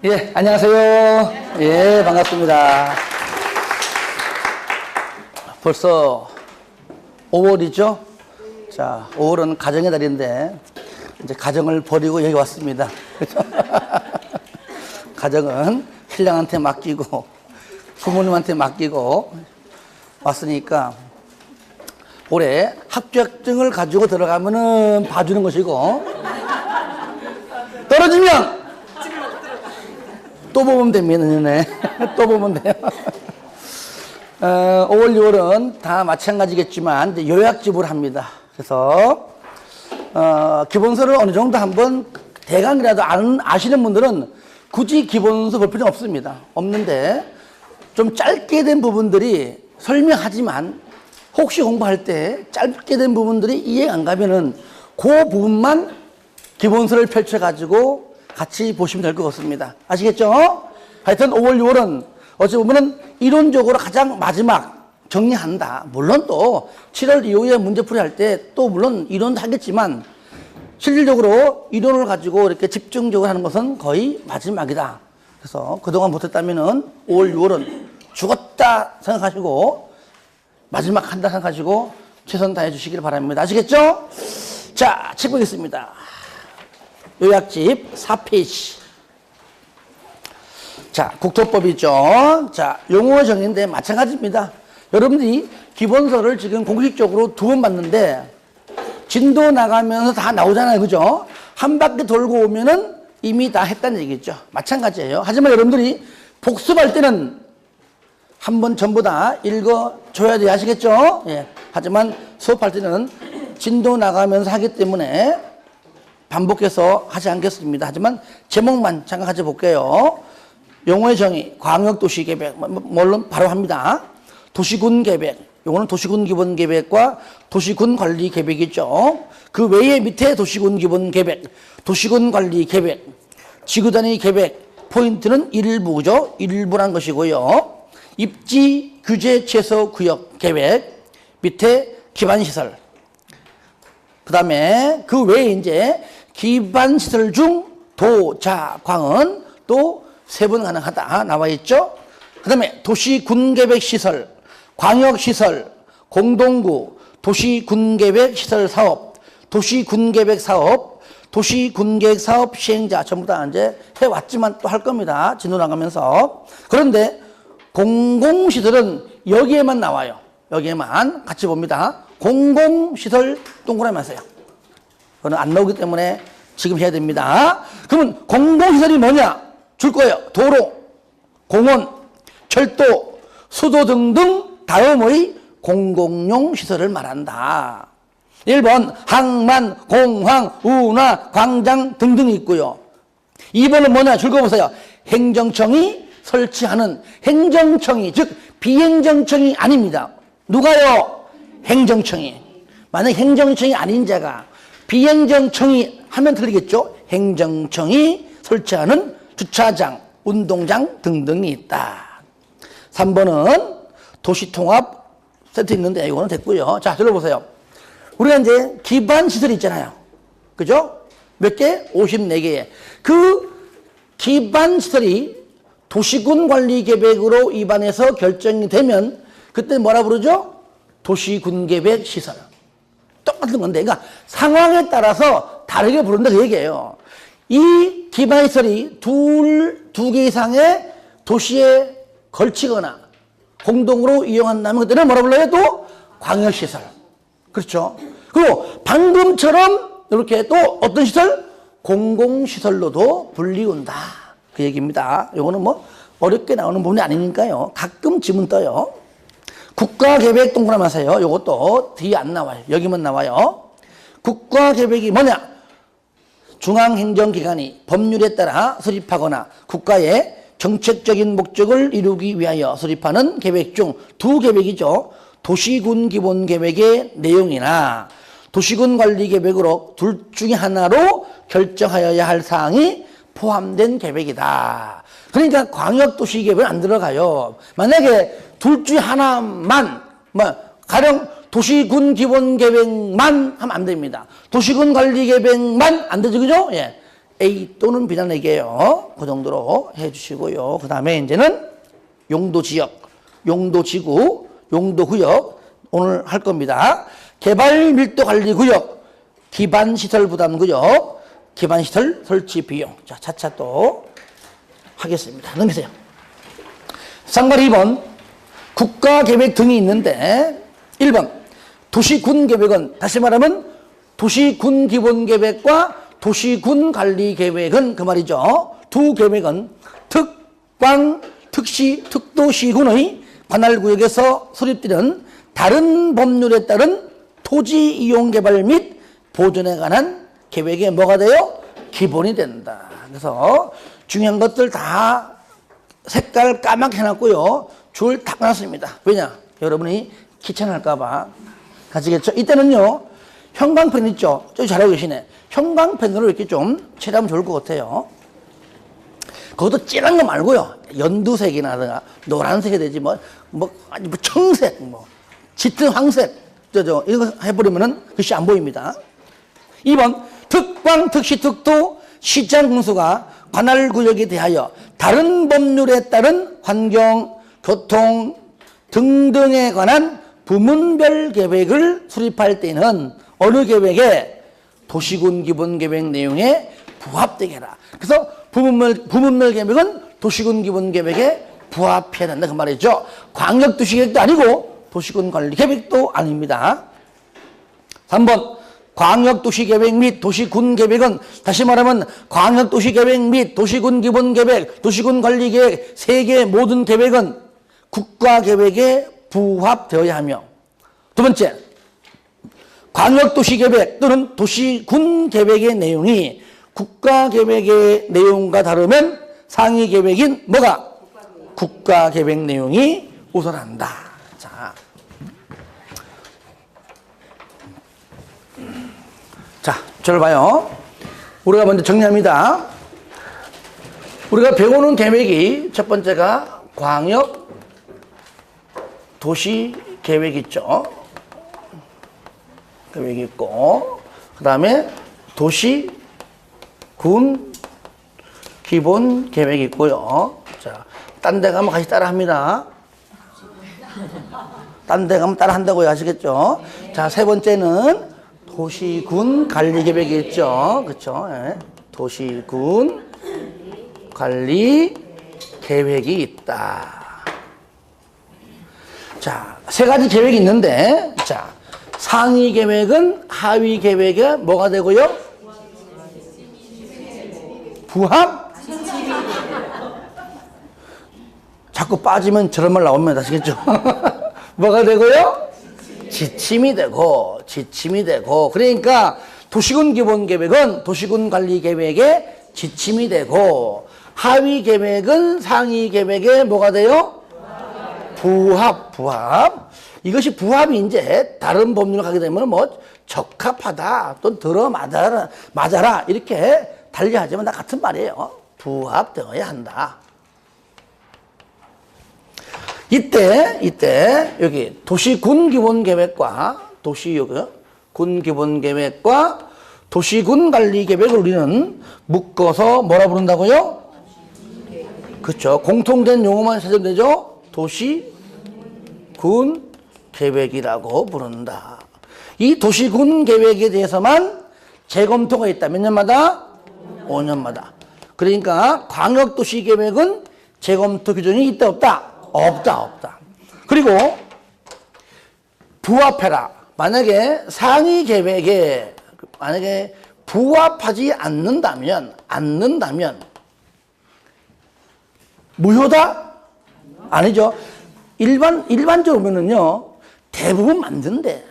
예, 안녕하세요. 예, 반갑습니다. 벌써 5월이죠? 자, 5월은 가정의 달인데, 이제 가정을 버리고 여기 왔습니다. 가정은 신랑한테 맡기고, 부모님한테 맡기고 왔으니까, 올해 합격증을 가지고 들어가면은 봐주는 것이고, 떨어지면 또 보면 됩니다, 내년에. 또 보면 돼요. 5월, 6월은 다 마찬가지겠지만, 이제 요약집을 합니다. 그래서, 기본서를 어느 정도 한번 대강이라도 아시는 분들은 굳이 기본서 볼 필요는 없습니다. 없는데, 좀 짧게 된 부분들이 설명하지만, 혹시 공부할 때 짧게 된 부분들이 이해가 안 가면은 그 부분만 기본서를 펼쳐가지고 같이 보시면 될 것 같습니다. 아시겠죠? 하여튼 5월, 6월은 어찌 보면은 이론적으로 가장 마지막 정리한다. 물론 또 7월 이후에 문제풀이 할 때 또 물론 이론도 하겠지만 실질적으로 이론을 가지고 이렇게 집중적으로 하는 것은 거의 마지막이다. 그래서 그동안 못했다면은 5월, 6월은 죽었다 생각하시고 마지막 한다 생각하시고 최선 다해 주시길 바랍니다. 아시겠죠? 자, 책 보겠습니다. 요약집 4페이지. 자, 국토법이죠. 자, 용어 정의인데 마찬가지입니다. 여러분들이 기본서를 지금 공식적으로 2번 봤는데 진도 나가면서 다 나오잖아요. 그죠? 한 바퀴 돌고 오면은 이미 다 했다는 얘기죠. 마찬가지예요. 하지만 여러분들이 복습할 때는 한번 전부 다 읽어줘야 돼요. 아시겠죠? 예. 하지만 수업할 때는 진도 나가면서 하기 때문에 반복해서 하지 않겠습니다. 하지만 제목만 잠깐 같이 볼게요. 용어의 정의, 광역도시계획, 물론 바로 합니다. 도시군계획, 요거는 도시군기본계획과 도시군관리계획이죠. 그 외에 밑에 도시군기본계획, 도시군관리계획, 지구단위계획, 포인트는 일부죠. 일부란 것이고요. 입지, 규제, 최소, 구역, 계획, 밑에 기반시설. 그 다음에 그 외에 이제 기반시설 중 도, 자, 광은 또 3번 가능하다 나와 있죠. 그 다음에 도시군계획시설, 광역시설, 공동구, 도시군계획시설사업, 도시군계획사업, 도시군계획사업 시행자 전부 다 이제 해왔지만 또 할 겁니다. 진도 나가면서. 그런데 공공시설은 여기에만 나와요. 여기에만 같이 봅니다. 공공시설 동그라미 하세요. 그거는 안 나오기 때문에 지금 해야 됩니다. 그러면 공공시설이 뭐냐? 줄 거예요. 도로, 공원, 철도, 수도 등등 다음의 공공용 시설을 말한다. 1번 항만, 공항, 운하, 광장 등등이 있고요. 2번은 뭐냐? 줄 거 보세요. 행정청이 설치하는 행정청이, 즉 비행정청이 아닙니다. 누가요? 행정청이. 만약 행정청이 아닌 자가 비행정청이 하면 틀리겠죠? 행정청이 설치하는 주차장, 운동장 등등이 있다. 3번은 도시통합 세트 있는데 이거는 됐고요. 자, 들어보세요. 우리가 이제 기반시설이 있잖아요. 그죠? 몇 개? 54개. 그 기반시설이 도시군관리계획으로 입안해서 결정이 되면 그때 뭐라 부르죠? 도시군계획시설. 똑같은 건데, 그러니까 상황에 따라서 다르게 부른다 그 얘기예요. 이 기반시설이 두 개 이상의 도시에 걸치거나 공동으로 이용한다면 그때는 뭐라 불러요? 또 광역시설. 그렇죠? 그리고 방금처럼 이렇게 또 어떤 시설? 공공시설로도 불리운다. 그 얘기입니다. 요거는 뭐 어렵게 나오는 부분이 아니니까요. 가끔 지문 떠요. 국가계획 동그라미 하세요. 요것도 뒤에 안 나와요. 여기만 나와요. 국가계획이 뭐냐? 중앙행정기관이 법률에 따라 수립하거나 국가의 정책적인 목적을 이루기 위하여 수립하는 계획 중 두 계획이죠. 도시군기본계획의 내용이나 도시군관리계획으로 둘 중에 하나로 결정하여야 할 사항이 포함된 계획이다. 그러니까 광역도시계획은 안 들어가요. 만약에 둘 중에 하나만, 가령 도시군기본계획만 하면 안 됩니다. 도시군관리계획만 안 되죠, 그죠? 예. A 또는 B라는 얘기예요. 그 정도로 해주시고요. 그 다음에 이제는 용도지역, 용도지구, 용도구역 오늘 할 겁니다. 개발밀도관리구역, 기반시설부담구역, 기반시설 설치 비용. 자, 차차 또 하겠습니다. 넘기세요. 쌍바리 2번 국가계획 등이 있는데 1번 도시군계획은 다시 말하면 도시군기본계획과 도시군관리계획은 그 말이죠. 두 계획은 특광, 특시, 특도시군의 관할구역에서 수립되는 다른 법률에 따른 토지 이용개발 및 보존에 관한 계획에 뭐가 돼요? 기본이 된다. 그래서 중요한 것들 다 색깔 까맣게 해놨고요. 줄 탁 놨습니다. 왜냐? 여러분이 귀찮을까봐. 아시겠죠? 이때는요, 형광펜 있죠? 저기 잘하고 계시네. 형광펜으로 이렇게 좀 칠하면 좋을 것 같아요. 그것도 진한 거 말고요. 연두색이나 노란색이 되지 아니 청색, 짙은 황색, 이거 해버리면은 글씨 안 보입니다. 2번, 특광, 특시, 특도, 시장 군수가 관할구역에 대하여 다른 법률에 따른 환경, 교통 등등에 관한 부문별 계획을 수립할 때는 어느 계획에 도시군 기본계획 내용에 부합되게 해라. 그래서 부문별 계획은 도시군 기본계획에 부합해야 된다 그 말이죠. 광역도시계획도 아니고 도시군관리계획도 아닙니다. 3번 광역도시계획 및 도시군계획은 다시 말하면 광역도시계획 및 도시군기본계획, 도시군관리계획 세 개의 모든 계획은 국가계획에 부합되어야 하며 두 번째 광역도시계획 또는 도시군계획의 내용이 국가계획의 내용과 다르면 상위계획인 뭐가? 국가계획 내용이 우선한다. 자, 저를 봐요. 우리가 먼저 정리합니다. 우리가 배우는 계획이 첫 번째가 광역 도시 계획 있죠. 계획 있고, 그 다음에 도시 군 기본 계획 있고요. 자, 딴 데 가면 같이 따라 합니다. 딴 데 가면 따라 한다고요. 아시겠죠? 자, 세 번째는 도시군 관리 계획이 있죠. 그렇죠? 네. 도시군 관리 계획이 있다. 자, 세 가지 계획이 있는데, 자, 상위 계획은 하위 계획에 뭐가 되고요? 부합? 자꾸 빠지면 저런 말 나오면 아시겠죠? 뭐가 되고요? 지침이 되고, 그러니까 도시군 기본 계획은 도시군 관리 계획에 지침이 되고, 하위 계획은 상위 계획에 뭐가 돼요? 부합. 이것이 부합이 이제 다른 법률로 가게 되면 적합하다, 또 맞아라, 이렇게 달리하지만 다 같은 말이에요. 부합되어야 한다. 이때 여기 도시군 기본 계획과 군 기본 계획과 도시군 관리 계획을 우리는 묶어서 뭐라 부른다고요? 그렇죠. 공통된 용어만 찾으면 되죠. 도시군 계획이라고 부른다. 이 도시군 계획에 대해서만 재검토가 있다. 몇 년마다? 5년마다. 그러니까 광역도시 계획은 재검토 규정이 있다 없다? 없다. 그리고 부합해라. 만약에 상위 계획에 만약에 부합하지 않는다면 무효다? 아니죠. 일반적으로 보면은요, 대부분 맞는데,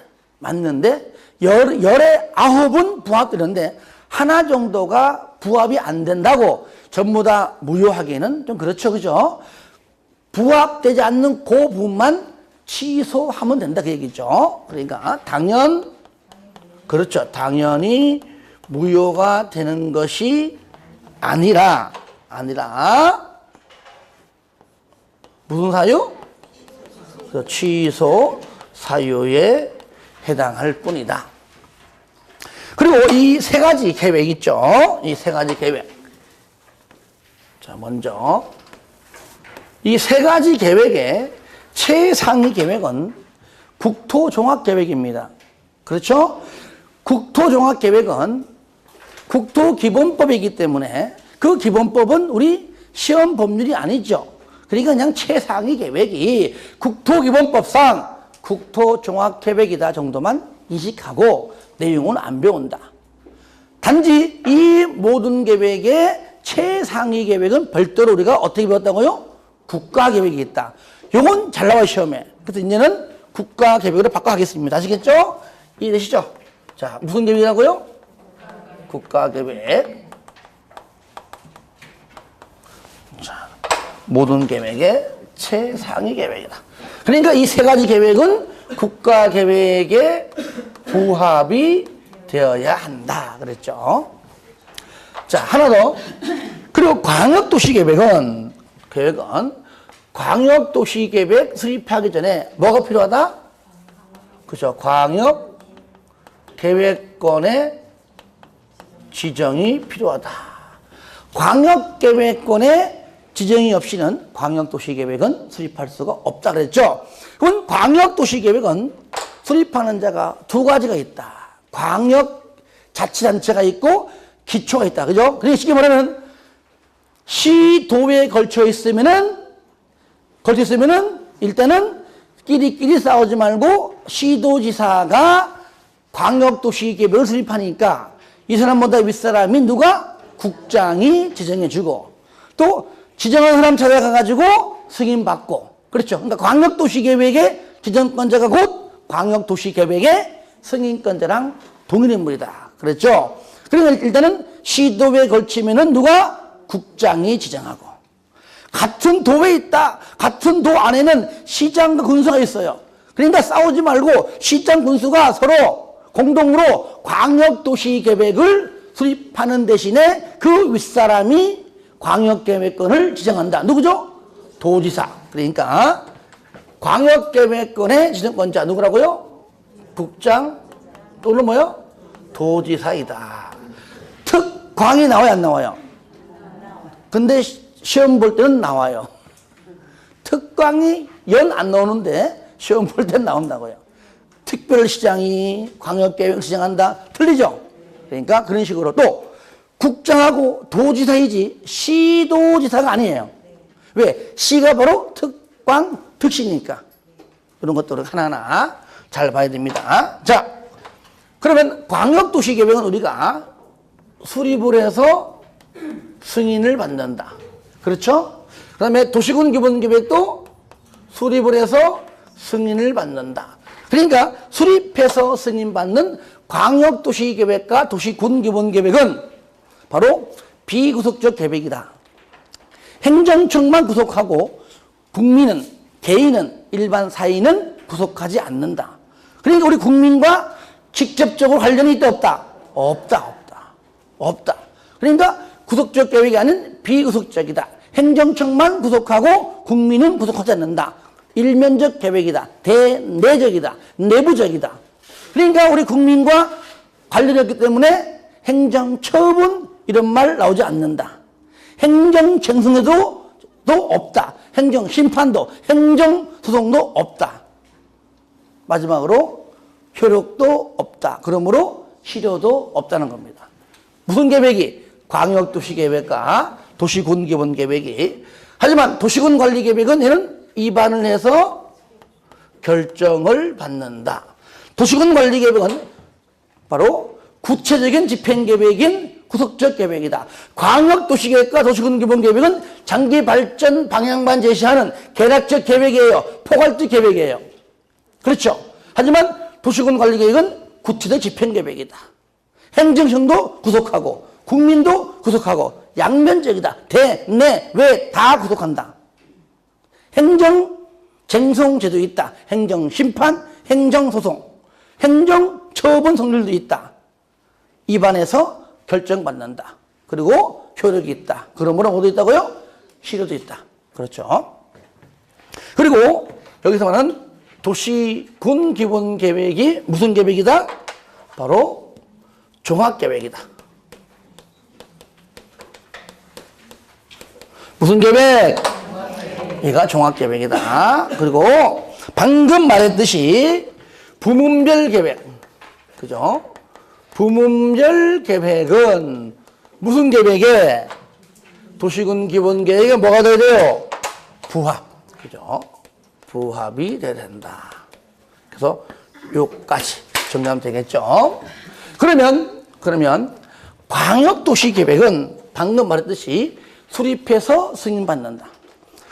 열의 9은 부합되는데, 하나 정도가 부합이 안 된다고 전부 다 무효하기에는 좀 그렇죠. 그죠? 부합되지 않는 그 부분만 취소하면 된다. 그 얘기죠. 그러니까, 당연히 무효가 되는 것이 아니라, 무슨 사유? 취소 사유에 해당할 뿐이다. 그리고 이 세 가지 계획 있죠. 이 세 가지 계획. 자, 먼저 이 세 가지 계획의 최상위 계획은 국토종합계획입니다. 그렇죠? 국토종합계획은 국토기본법이기 때문에 그 기본법은 우리 시험 법률이 아니죠. 그러니까 그냥 최상위 계획이 국토기본법상 국토종합계획이다 정도만 인식하고 내용은 안 배운다. 단지 이 모든 계획의 최상위 계획은 별도로 우리가 어떻게 배웠다고요? 국가계획이 있다. 요건 잘 나와요, 시험에. 그래서 이제는 국가계획으로 바꿔가겠습니다. 아시겠죠? 이해되시죠? 자, 무슨 계획이라고요? 국가계획. 자, 모든 계획의 최상위 계획이다. 그러니까 이 세 가지 계획은 국가계획에 부합이 되어야 한다. 그랬죠? 자, 하나 더. 그리고 광역도시계획은 광역도시계획 수립하기 전에 뭐가 필요하다? 그죠? 광역계획권의 지정이 필요하다. 광역계획권의 지정이 없이는 광역도시계획은 수립할 수가 없다 그랬죠. 그럼 광역도시계획은 수립하는 자가 두 가지가 있다. 광역자치단체가 있고 기초가 있다. 그죠? 그러니까 쉽게 말하면 시도에 걸쳐 있으면은 일단은 끼리끼리 싸우지 말고 시도지사가 광역도시계획을 수립하니까 이 사람보다 윗사람이 누가? 국장이 지정해주고 또 지정한 사람 찾아가가지고 승인받고 그렇죠. 그러니까 광역도시계획의 지정권자가 곧 광역도시계획의 승인권자랑 동일 인물이다. 그랬죠. 그러니까 일단은 시도에 걸치면은 누가? 국장이 지정하고 같은 도에 있다. 같은 도 안에는 시장과 군수가 있어요. 그러니까 싸우지 말고 시장 군수가 서로 공동으로 광역도시계획을 수립하는 대신에 그 윗사람이 광역계획권을 지정한다. 누구죠? 도지사. 그러니까 광역계획권의 지정권자 누구라고요? 국장 또는 뭐요? 도지사이다. 특광이 나와요, 안 나와요? 근데 시험 볼 때는 나와요. 특광이 연 안 나오는데 시험 볼 때는 나온다고요. 특별시장이 광역계획 지정한다. 틀리죠? 그러니까 그런 식으로 또 국장하고 도지사이지 시도지사가 아니에요. 왜? 시가 바로 특광, 특시니까. 그런 것들을 하나하나 잘 봐야 됩니다. 자, 그러면 광역도시계획은 우리가 수립을 해서 승인을 받는다. 그렇죠? 그 다음에 도시군기본계획도 수립을 해서 승인을 받는다. 그러니까 수립해서 승인받는 광역도시계획과 도시군기본계획은 바로 비구속적 계획이다. 행정청만 구속하고 국민은, 개인은, 일반 사인은 구속하지 않는다. 그러니까 우리 국민과 직접적으로 관련이 있다 없다? 없다. 그러니까 구속적 계획이 아닌 비구속적이다. 행정청만 구속하고 국민은 구속하지 않는다. 일면적 계획이다. 대내적이다. 내부적이다. 그러니까 우리 국민과 관련이 없기 때문에 행정처분 이런 말 나오지 않는다. 행정쟁승에도 없다. 행정심판도 행정소송도 없다. 마지막으로 효력도 없다. 그러므로 실효도 없다는 겁니다. 무슨 계획이? 광역도시계획과 도시군기본계획이. 하지만 도시군관리계획은 얘는 입안을 해서 결정을 받는다. 도시군관리계획은 바로 구체적인 집행계획인 구속적 계획이다. 광역도시계획과 도시군기본계획은 장기발전 방향만 제시하는 개략적 계획이에요. 포괄적 계획이에요. 그렇죠? 하지만 도시군관리계획은 구체적 집행계획이다. 행정청도 구속하고 국민도 구속하고 양면적이다. 내, 외 다 구속한다. 행정쟁송제도 있다. 행정심판, 행정소송, 행정처분 성질도 있다. 입안에서 결정받는다. 그리고 효력이 있다. 그러므로 뭐도 있다고요? 실효도 있다. 그렇죠? 그리고 여기서 말하는 도시군 기본계획이 무슨 계획이다? 바로 종합계획이다. 무슨 계획? 얘가 종합계획이다. 그리고 방금 말했듯이 부문별 계획. 그죠? 부문별 계획은 무슨 계획에? 도시군 기본계획에 뭐가 돼야 돼요? 부합. 그죠? 부합이 돼야 된다. 그래서 요까지 정리하면 되겠죠? 그러면 광역도시계획은 방금 말했듯이 수립해서 승인받는다.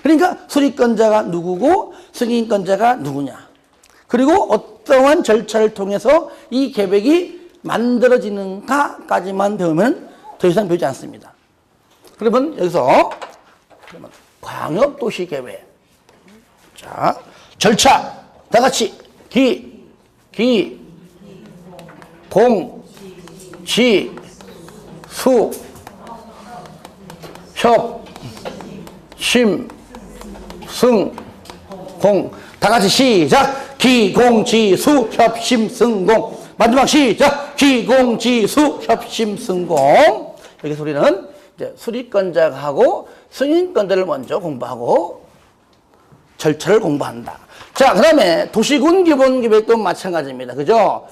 그러니까 수립권자가 누구고 승인권자가 누구냐. 그리고 어떠한 절차를 통해서 이 계획이 만들어지는가까지만 배우면 더 이상 배우지 않습니다. 그러면 여기서 광역도시계획. 자, 절차. 다 같이 공, 지, 수, 협, 심, 승, 공. 다 같이 시작. 기, 공, 지, 수, 협, 심, 승, 공. 마지막 시작. 기, 공, 지, 수, 협, 심, 승, 공. 여기서 우리는 이제 수립권자가 하고 승인권자를 먼저 공부하고 절차를 공부한다. 자, 그 다음에 도시군 기본계획도 마찬가지입니다. 그죠?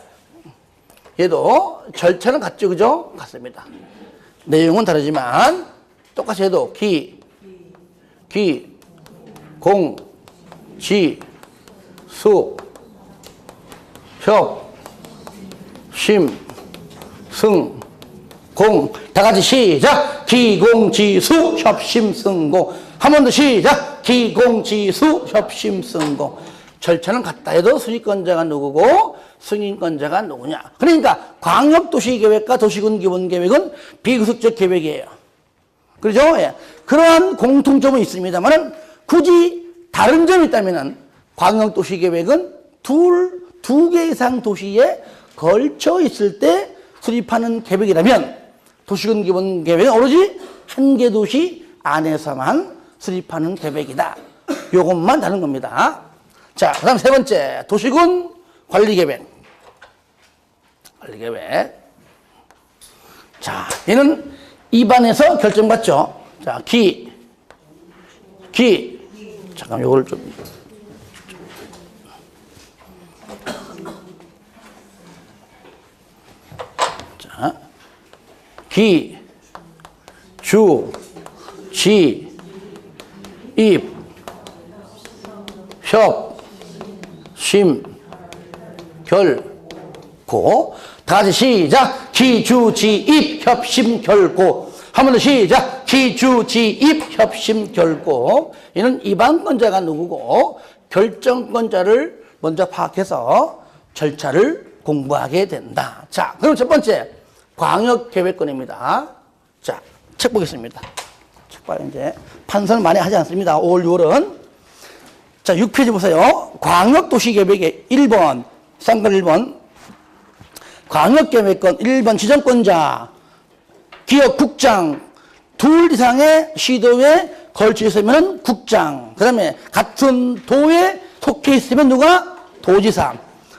얘도 절차는 같죠? 그죠? 같습니다. 내용은 다르지만 똑같이 해도 공, 지, 수, 협, 심, 승, 공. 다 같이 시작. 기, 공, 지, 수, 협, 심, 승, 공. 한 번 더 시작. 기, 공, 지, 수, 협, 심, 승, 공. 절차는 같다 해도 수립권자가 누구고 승인권자가 누구냐. 그러니까 광역도시계획과 도시군 기본계획은 비구속적 계획이에요. 그렇죠? 예. 그러한 공통점은 있습니다만 굳이 다른 점이 있다면 광역도시계획은 두 개 이상 도시에 걸쳐 있을 때 수립하는 계획이라면 도시군 기본계획은 오로지 한 개 도시 안에서만 수립하는 계획이다. 요것만 다른 겁니다. 자, 그 다음 세 번째, 도시군 관리계획. 자, 얘는 입안에서 결정받죠. 자, 잠깐 요걸 좀. 자, 기, 주, 지, 입, 협, 심, 결, 고. 다 같이 시작. 기, 주, 지, 입, 협, 심, 결, 고. 한 번 더 시작. 기, 주, 지, 입, 협, 심, 결, 고. 이는 입안권자가 누구고 결정권자를 먼저 파악해서 절차를 공부하게 된다. 자, 그럼 첫 번째 광역계획권입니다. 자, 책 보겠습니다. 책 봐요. 이제 판서는 많이 하지 않습니다. 5월, 6월은. 자, 6페이지 보세요. 광역도시계획의 1번, 쌍글 1번. 광역계획권 1번 지정권자, 기업 국장, 둘 이상의 시도에 걸쳐 있으면 국장. 그 다음에 같은 도에 속해 있으면 누가? 도지사.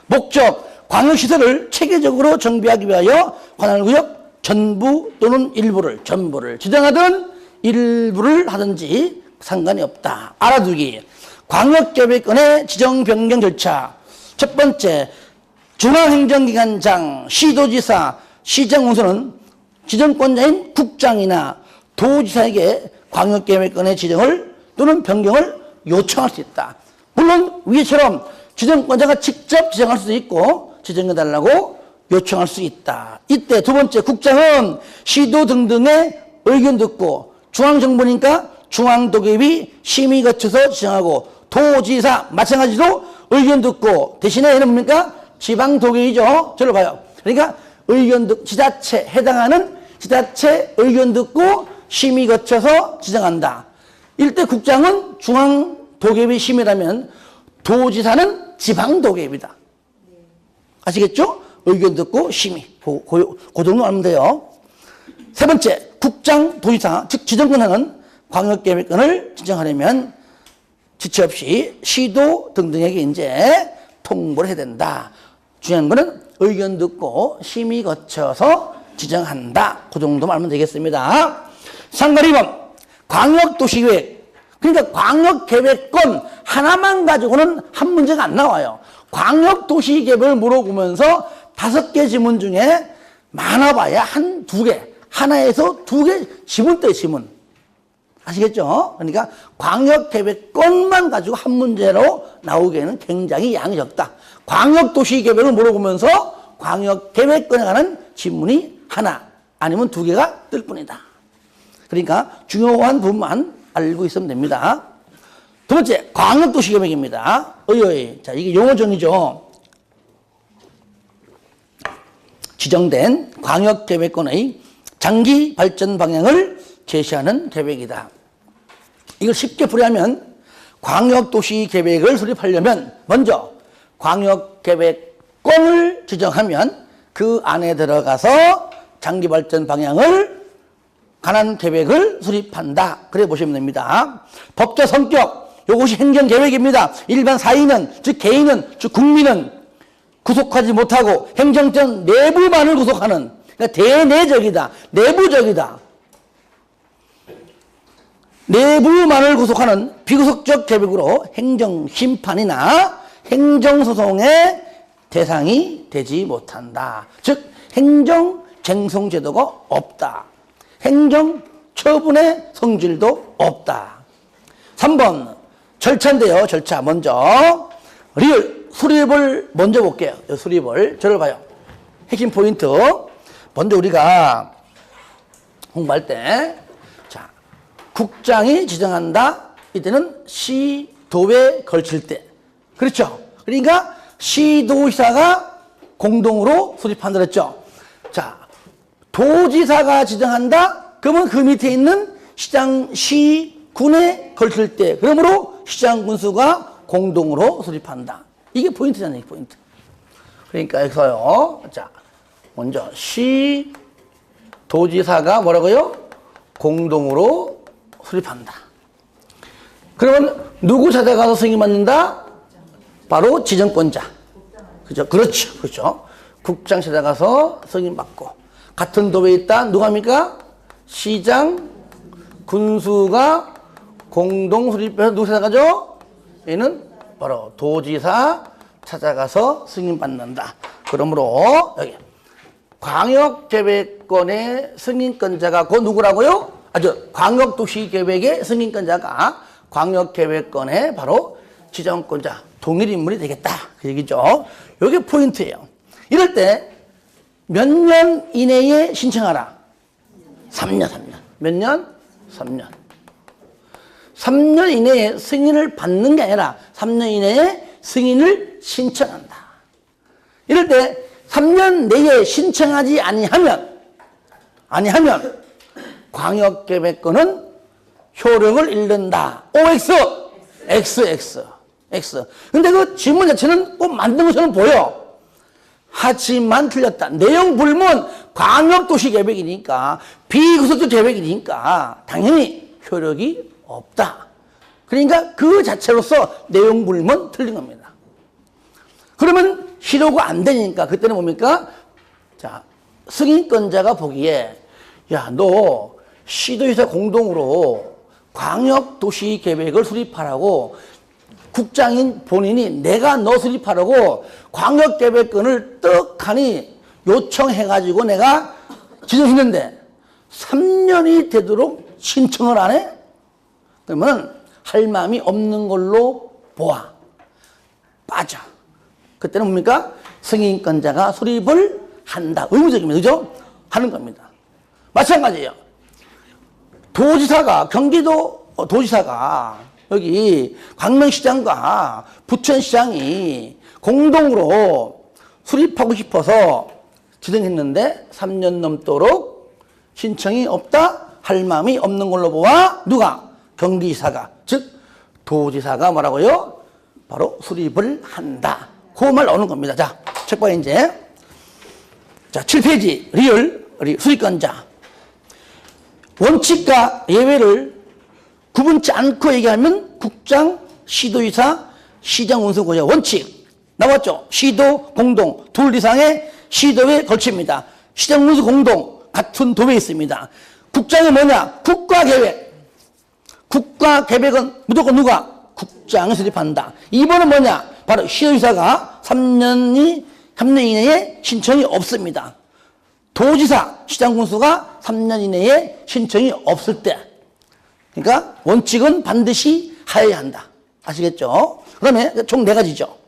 목적, 광역시설을 체계적으로 정비하기 위하여 관할구역 전부 또는 전부를 지정하든 일부를 하든지 상관이 없다. 알아두기. 광역계획권의 지정 변경 절차. 첫 번째, 중앙행정기관장, 시도지사, 시장공소는 지정권자인 국장이나 도지사에게 광역계획권의 지정을 또는 변경을 요청할 수 있다. 물론 위처럼 지정권자가 직접 지정할 수도 있고 지정해달라고 요청할 수 있다. 이때 두 번째, 국장은 시도 등등의 의견 듣고 중앙정부니까 중앙도계위 심의 거쳐서 지정하고 도지사 마찬가지로 의견 듣고 대신에 얘는 뭡니까? 지방도계위죠. 저로 봐요. 그러니까 의견 듣고 지자체 해당하는 지자체 의견 듣고 심의 거쳐서 지정한다. 이때 국장은 중앙도계위 심의라면 도지사는 지방도계위다. 아시겠죠? 의견 듣고 심의. 그 정도 알면 돼요. 세 번째, 국장, 도지사, 즉 지정권자는 광역계획권을 지정하려면 지체 없이 시도 등등에게 이제 통보를 해야 된다. 중요한 거는 의견 듣고 심의 거쳐서 지정한다. 그 정도만 알면 되겠습니다. 상관 2번 광역도시계획. 그러니까 광역계획권 하나만 가지고는 한 문제가 안 나와요. 광역도시계획을 물어보면서 5개 지문 중에 많아봐야 한 2개, 하나에서 2개 지문 때 지문. 아시겠죠? 그러니까 광역계획권만 가지고 한 문제로 나오기에는 굉장히 양이 적다. 광역도시계획을 물어보면서 광역계획권에 관한 지문이 하나 아니면 2개가 뜰 뿐이다. 그러니까 중요한 부분만 알고 있으면 됩니다. 두 번째, 광역도시계획입니다. 자, 이게 용어 정의죠. 지정된 광역계획권의 장기 발전 방향을 제시하는 계획이다. 이걸 쉽게 풀이하면 광역도시계획을 수립하려면 먼저 광역계획권을 지정하면 그 안에 들어가서 장기 발전 방향을 관한 계획을 수립한다. 그래 보시면 됩니다. 법적 성격, 이것이 행정계획입니다. 일반 사인은, 즉 개인은, 즉 국민은 구속하지 못하고 행정적 내부만을 구속하는, 그러니까 대내적이다, 내부적이다. 내부만을 구속하는 비구속적 계획으로 행정심판이나 행정소송의 대상이 되지 못한다. 즉 행정쟁송제도가 없다. 행정처분의 성질도 없다. 3번 절차인데요. 절차 먼저 리얼 수립을 먼저 볼게요. 수립을 저를 봐요. 핵심 포인트 먼저 우리가 공부할 때 자, 국장이 지정한다. 이때는 시도에 걸칠 때 그렇죠. 그러니까 시도지사가 공동으로 수립한다 그랬죠. 자, 도지사가 지정한다. 그러면 그 밑에 있는 시장, 시군에 걸칠 때 그러므로 시장, 군수가 공동으로 수립한다. 이게 포인트잖아요. 포인트. 그러니까 여기서요. 자, 먼저 도지사가 뭐라고요? 공동으로 수립한다. 그러면 누구 찾아가서 승인받는다? 바로 지정권자. 그죠? 그렇죠. 그렇죠. 국장 찾아가서 승인받고. 같은 도에 있다. 누가 합니까? 시장, 군수가 공동 수립해서 누구 찾아가죠? 얘는 바로 도지사 찾아가서 승인받는다. 그러므로 여기 광역계획권의 승인권자가 그 누구라고요? 광역도시계획의 승인권자가 광역계획권의 바로 지정권자, 동일 인물이 되겠다. 그 얘기죠. 이게 포인트예요. 이럴 때 몇 년 이내에 신청하라? 3년. 몇 년? 3년. 3년 이내에 승인을 받는 게 아니라 3년 이내에 승인을 신청한다. 이럴 때 3년 내에 신청하지 아니하면 광역계획권은 효력을 잃는다. OX, X. 근데 그 질문 자체는 꼭 만든 것처럼 보여. 하지만 틀렸다. 내용 불문 광역도시계획이니까 비구속적 계획이니까 당연히 효력이 없다. 그러니까 그 자체로서 내용 불문 틀린 겁니다. 그러면 실효가 안 되니까 그때는 뭡니까? 자, 승인권자가 보기에 야, 너 시도지사 공동으로 광역도시계획을 수립하라고 국장인 본인이 내가 너 수립하라고 광역계획권을 떡하니 요청해가지고 내가 지정했는데 3년이 되도록 신청을 안 해? 그러면 할 마음이 없는 걸로 보아. 빠져. 그때는 뭡니까? 승인권자가 수립을 한다. 의무적입니다. 그죠? 하는 겁니다. 마찬가지예요. 경기도 도지사가 여기 광명시장과 부천시장이 공동으로 수립하고 싶어서 지정했는데 3년 넘도록 신청이 없다? 할 마음이 없는 걸로 보아 누가? 경기지사가, 즉 도지사가 뭐라고요? 바로 수립을 한다. 그 말 나오는 겁니다. 자, 책 봐 이제. 자, 7페이지 수립권자. 원칙과 예외를 구분치 않고 얘기하면 국장, 시도지사, 시장, 운수고자 원칙. 나왔죠? 시도, 공동, 둘 이상의 시도에 걸칩니다. 시장군수 공동, 같은 도에 있습니다. 국장이 뭐냐? 국가계획. 국가계획은 무조건 누가? 국장이 수립한다. 2번은 뭐냐? 바로 시도지사가 3년 이내에 신청이 없습니다. 도지사, 시장군수가 3년 이내에 신청이 없을 때. 그러니까 원칙은 반드시 하여야 한다. 아시겠죠? 그 다음에 총 4가지죠.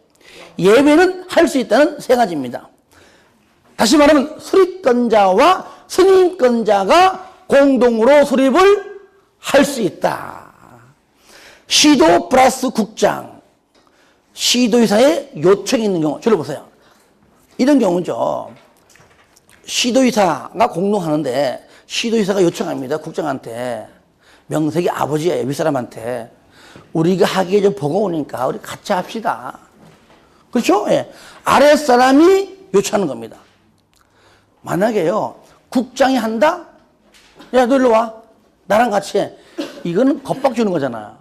예외는 할 수 있다는 3가지입니다. 다시 말하면 수립권자와 승인권자가 공동으로 수립을 할 수 있다. 시도 플러스 국장, 시도지사의 요청이 있는 경우, 저를 보세요. 이런 경우죠. 시도지사가 공동하는데 시도지사가 요청합니다. 국장한테. 명색이 아버지예요. 윗사람한테. 우리가 하기에 좀 버거우니까 우리 같이 합시다. 그렇죠? 예. 아랫사람이 요청하는 겁니다. 만약에요, 국장이 한다? 야, 너 일로 와. 나랑 같이 해. 이거는 겁박 주는 거잖아요.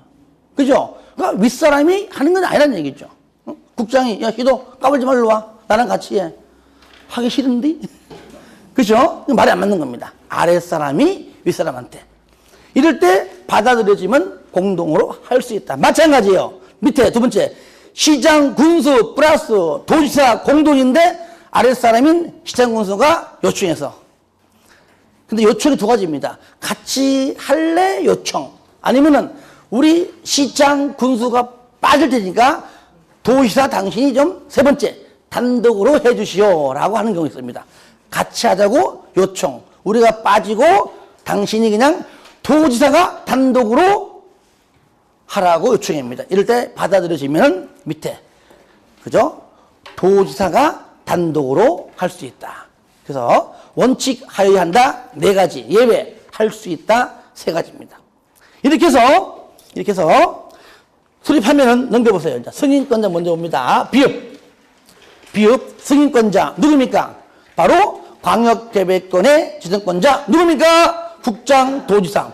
그죠? 그러니까 윗사람이 하는 건 아니란 얘기죠. 어? 국장이, 야, 희도 까불지 말로 와. 나랑 같이 해. 하기 싫은데? 그죠? 말이 안 맞는 겁니다. 아랫사람이 윗사람한테. 이럴 때 받아들여지면 공동으로 할 수 있다. 마찬가지예요. 밑에 두 번째. 시장, 군수, 플러스 도지사 공동인데 아랫사람인 시장, 군수가 요청해서. 근데 요청이 2가지입니다. 같이 할래? 요청. 아니면은 우리 시장, 군수가 빠질 테니까 도지사 당신이 좀 3번째 단독으로 해주시오 라고 하는 경우 있습니다. 같이 하자고 요청. 우리가 빠지고 당신이 그냥 도지사가 단독으로 하라고 요청합니다. 이럴 때 받아들여지면 밑에, 그죠? 도지사가 단독으로 할 수 있다. 그래서 원칙 하여야 한다 4가지, 예외 할 수 있다 3가지입니다. 이렇게 해서 수립하면은 넘겨보세요. 이제 승인권자 먼저 옵니다. 비읍 승인권자 누굽니까? 바로 광역계획권의 지정권자 누굽니까? 국장, 도지사.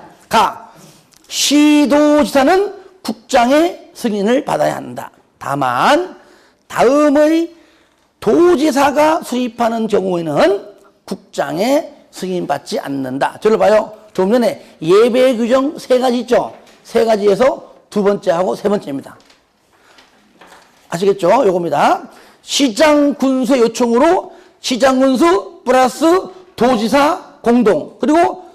시도지사는 국장의 승인을 받아야 한다. 다만 다음의 도지사가 수립하는 경우에는 국장의 승인받지 않는다. 저를 봐요. 좀 전에 예배 규정 3가지 있죠? 3가지에서 2번째하고 3번째입니다. 아시겠죠? 요겁니다. 시장 군수의 요청으로 시장 군수 플러스 도지사 공동. 그리고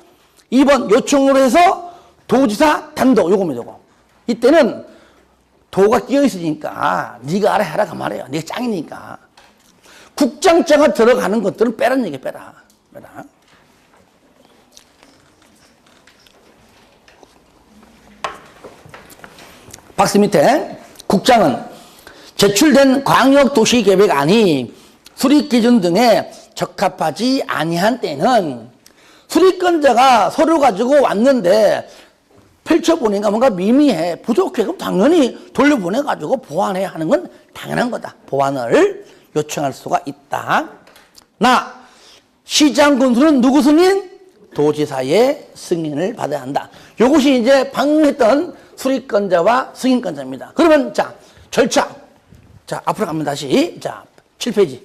2번 요청으로 해서 도지사 단독. 요겁니다. 요거. 이때는 도가 끼어 있으니까 네가 알아 해라 그 말이에요. 네가 짱이니까. 국장자가 들어가는 것들은 빼라는 얘기야. 빼라. 박스 밑에 국장은 제출된 광역도시계획안이 수립기준 등에 적합하지 아니한 때는 수립권자가 서류 가지고 왔는데 펼쳐보니까 뭔가 미미해, 부족해. 그럼 당연히 돌려보내가지고 보완해야 하는 건 당연한 거다. 보완을 요청할 수가 있다. 시장 군수는 누구 승인? 도지사의 승인을 받아야 한다. 이것이 이제 방금 했던 수립권자와 승인권자입니다. 그러면 자, 절차. 자, 앞으로 가면 다시. 자, 7페이지.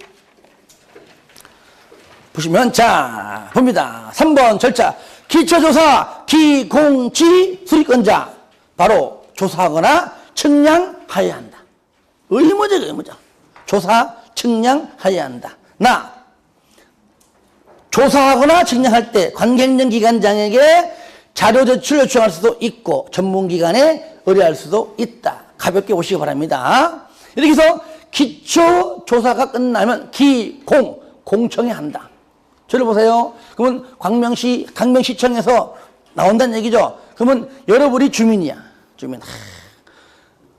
보시면, 자, 봅니다. 3번 절차. 기초조사, 기공지 수립권자. 바로 조사하거나 측량하여야 한다. 의무죠. 조사, 측량하여야 한다. 조사하거나 측량할 때 관계행정 기관장에게 자료 제출 요청할 수도 있고 전문기관에 의뢰할 수도 있다. 가볍게 보시기 바랍니다. 이렇게 해서 기초조사가 끝나면 공청회 한다. 저를 보세요. 그러면 강명시청에서 나온다는 얘기죠. 그러면 여러분이 주민이야. 주민.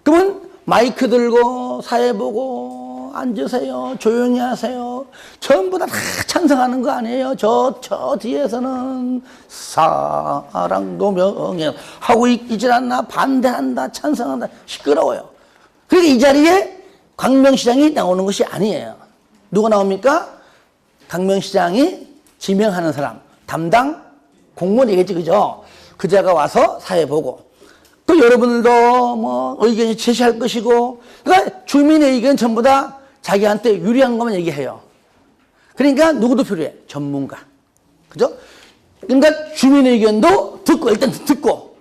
그러면 마이크 들고 사회 보고 앉으세요. 조용히 하세요. 전부 다 찬성하는 거 아니에요. 저 뒤에서는 사랑도 명예 하고 있질 않나, 반대한다, 찬성한다, 시끄러워요. 그러니까 이 자리에 광명시장이 나오는 것이 아니에요. 누가 나옵니까? 광명시장이 지명하는 사람, 담당 공무원이겠지, 그죠? 그자가 와서 사회 보고, 또 여러분들도 뭐 의견이 제시할 것이고, 그러니까 주민의 의견 전부 다 자기한테 유리한 것만 얘기해요. 그러니까 누구도 필요해? 전문가. 그죠? 그러니까 주민의 의견도 듣고, 일단 듣고,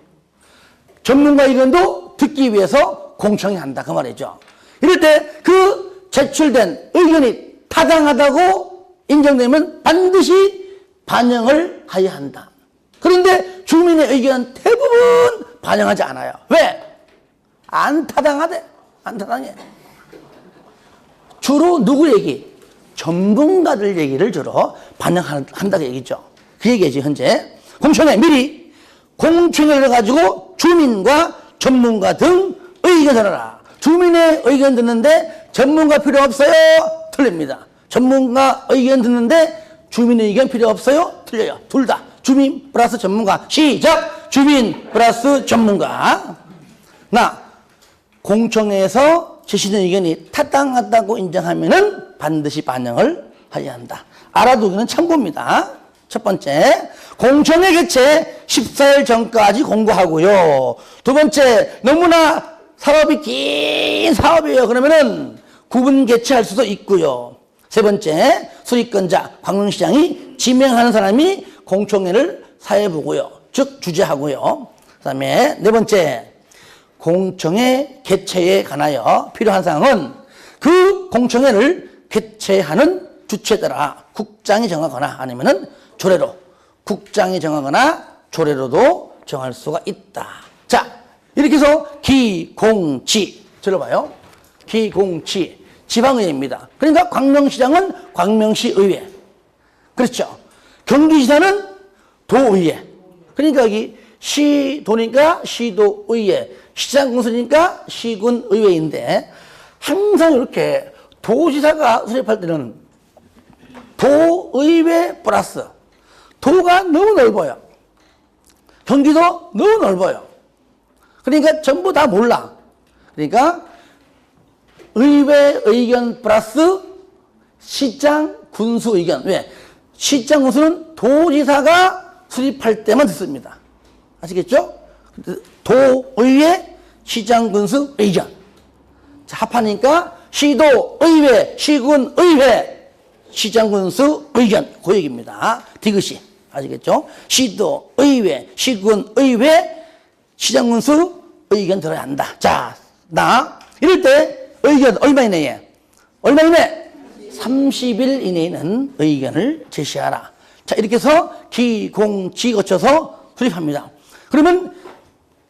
전문가 의견도 듣기 위해서 공청회 한다. 그 말이죠. 이럴 때 그 제출된 의견이 타당하다고 인정되면 반드시 반영을 해야 한다. 그런데 주민의 의견 대부분 반영하지 않아요. 왜? 안 타당하대. 안 타당해. 주로 누구 얘기? 전문가들 얘기를 주로 반영한다고 얘기죠. 그 얘기지, 현재. 공청회 미리 공청회를 가지고 주민과 전문가 등 의견을 하라. 주민의 의견 듣는데 전문가 필요 없어요? 틀립니다. 전문가 의견 듣는데 주민의 의견 필요 없어요? 틀려요. 둘 다. 주민 플러스 전문가. 시작! 주민 플러스 전문가. 공청회에서 제시된 의견이 타당하다고 인정하면은 반드시 반영을 해야 한다. 알아두기는 참고입니다. 첫 번째, 공청회 개최 14일 전까지 공고하고요. 두 번째, 너무나 사업이 긴 사업이에요. 그러면은 구분 개최할 수도 있고요. 세 번째, 수익권자, 광명시장이 지명하는 사람이 공청회를 사회보고요. 즉, 주재하고요. 그 다음에 네 번째, 공청회 개최에 관하여 필요한 사항은 그 공청회를 개최하는 주체에 따라 국장이 정하거나 아니면은 조례로, 국장이 정하거나 조례로도 정할 수가 있다. 자, 이렇게 해서 기공지, 들어봐요. 기공지, 지방의회입니다. 그러니까 광명시장은 광명시의회. 그렇죠. 경기지사는 도의회. 그러니까 여기 시도니까 시도의회, 시장군수니까 시군의회인데 항상 이렇게 도지사가 수립할 때는 도의회 플러스 도가 너무 넓어요. 경기도 너무 넓어요. 그러니까 전부 다 몰라. 그러니까 의회 의견 플러스 시장 군수 의견. 왜? 시장 군수는 도지사가 수립할 때만 듣습니다. 아시겠죠? 도의회 시장 군수 의견. 자, 합하니까 시도 의회 시군 의회 시장 군수 의견. 그 얘기입니다. 디귿이. 아시겠죠? 시도 의회 시군 의회 시장 군수 의견 들어야 한다. 자, 이럴 때 의견 얼마 이내에? 얼마 이내? 30일 이내에는 의견을 제시하라. 자, 이렇게 해서 기공지 거쳐서 수립합니다. 그러면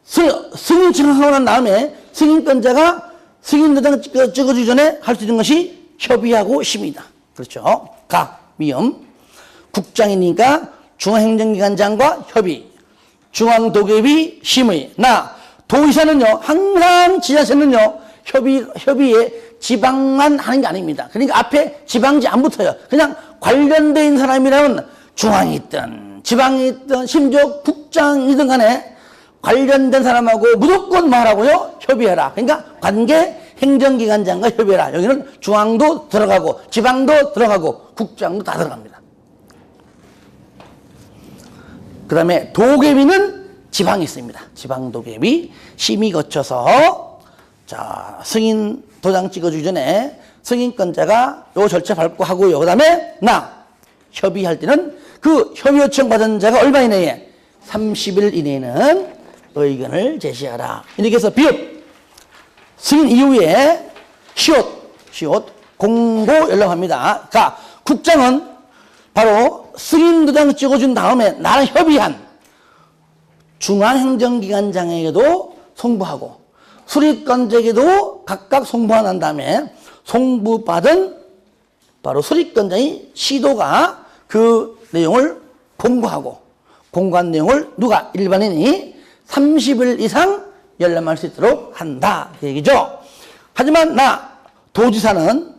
승인 청하고 난 다음에 승인권자가 승인도장 찍어주기 전에 할 수 있는 것이 협의하고 심의다. 그렇죠. 미음. 국장이니까 중앙행정기관장과 협의. 중앙도계위 심의. 도의사는요, 항상 지자체는요, 협의에 지방만 하는 게 아닙니다. 그러니까 앞에 지방지 안 붙어요. 그냥 관련되어 있는 사람이라면 중앙이 있든, 지방이 있든, 심지어 국장이든 간에 관련된 사람하고 무조건 말하고요, 협의해라. 그러니까 관계 행정기관장과 협의해라. 여기는 중앙도 들어가고, 지방도 들어가고, 국장도 다 들어갑니다. 그 다음에 도계위는 지방이 있습니다. 지방도계위 심의 거쳐서 자 승인 도장 찍어주기 전에 승인권자가 요 절차 밟고 하고요. 그 다음에 협의할 때는 그 협의 요청 받은 자가 얼마 이내에 30일 이내에는 의견을 제시하라. 이렇게 해서 비읍 승인 이후에 시옷 공고 연락합니다. 자, 국장은 바로 승인 도장 찍어준 다음에 나랑 협의한 중앙행정기관장에게도 송부하고 수립권자에게도 각각 송부한 다음에 송부받은 바로 수립권자인 시도가 그 내용을 공고하고 공고한 내용을 누가 일반인이 30일 이상 열람할 수 있도록 한다 그 얘기죠. 하지만 도지사는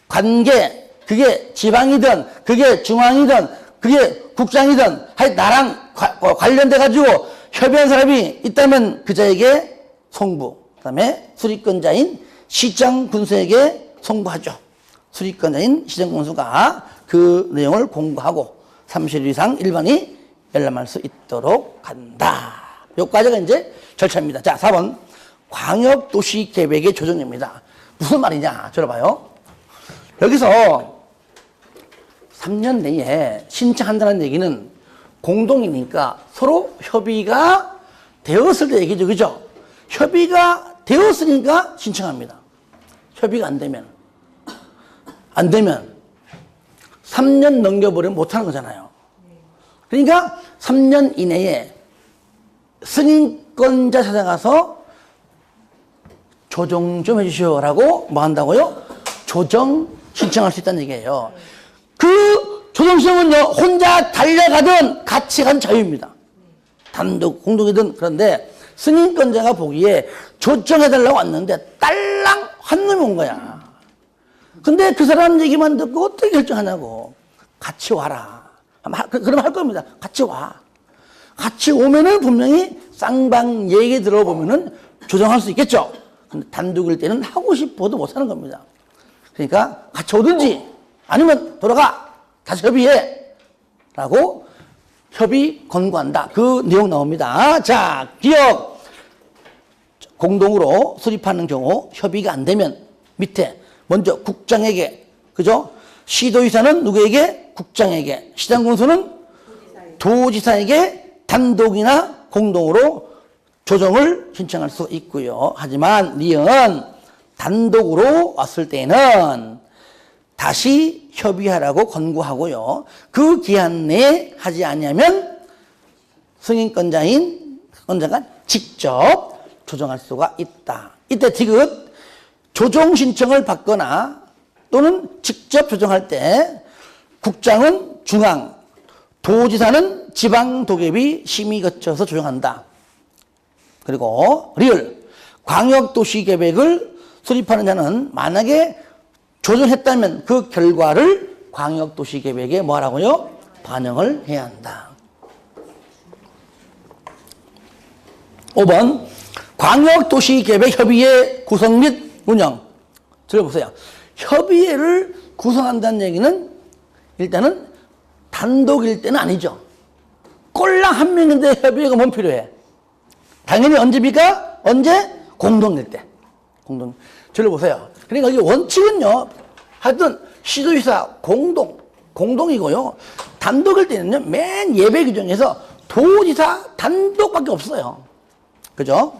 관계 그게 지방이든 그게 중앙이든 그게 국장이든 나랑 관련돼 가지고 협의한 사람이 있다면 그자에게 송부, 그 다음에 수립권자인 시장군수에게 송부하죠. 수립권자인 시장군수가 그 내용을 공고하고 30일 이상 일반이 열람할 수 있도록 한다. 여기까지가 이제 절차입니다. 자, 4번 광역도시계획의 조정입니다. 무슨 말이냐? 들어봐요. 여기서 3년 내에 신청한다는 얘기는 공동이니까 서로 협의가 되었을 때 얘기죠. 그죠? 협의가 되었으니까 신청합니다. 협의가 안 되면 3년 넘겨버리면 못하는 거잖아요. 그러니까 3년 이내에 승인권자 찾아가서 조정 좀 해주시오라고 뭐 한다고요? 조정 신청할 수 있다는 얘기예요. 그 조정 신청은요, 혼자 달려가든 같이 간 자유입니다. 단독, 공동이든. 그런데 승인권자가 보기에 조정해달라고 왔는데 딸랑 한 놈이 온 거야. 근데 그 사람 얘기만 듣고 어떻게 결정하냐고. 같이 와라. 그럼 할 겁니다. 같이 와. 같이 오면은 분명히 쌍방 얘기 들어보면은 조정할 수 있겠죠. 근데 단독일 때는 하고 싶어도 못 하는 겁니다. 그러니까 같이 오든지 아니면 돌아가. 다시 협의해. 라고 협의 권고한다. 그 내용 나옵니다. 자, 기억. 공동으로 수립하는 경우 협의가 안 되면 밑에 먼저 국장에게, 그죠? 시도의사는 누구에게? 국장에게. 시장군수는 도지사에게 단독이나 공동으로 조정을 신청할 수 있고요. 하지만 니은 단독으로 왔을 때는 다시 협의하라고 권고하고요. 그 기한 내에 하지 않으면 승인권자가 직접 조정할 수가 있다. 이때 디귿 조정 신청을 받거나 또는 직접 조정할 때 국장은 중앙, 도지사는 지방 도계비 심의 거쳐서 조정한다. 그리고 리을 광역도시계획을 수립하는 자는 만약에 조정했다면 그 결과를 광역도시계획에 뭐 하라고요? 반영을 해야 한다. 5번 광역도시계획협의회 구성 및 운영. 들어보세요. 협의회를 구성한다는 얘기는 일단은 단독일 때는 아니죠. 꼴랑 한 명인데 협의회가 뭔 필요해? 당연히 언제입니까? 언제? 공동일 때. 공동. 들어보세요. 그러니까 이 원칙은요, 하여튼 시도지사 공동이고요. 단독일 때는요, 맨 예배 규정에서 도지사 단독밖에 없어요. 그죠?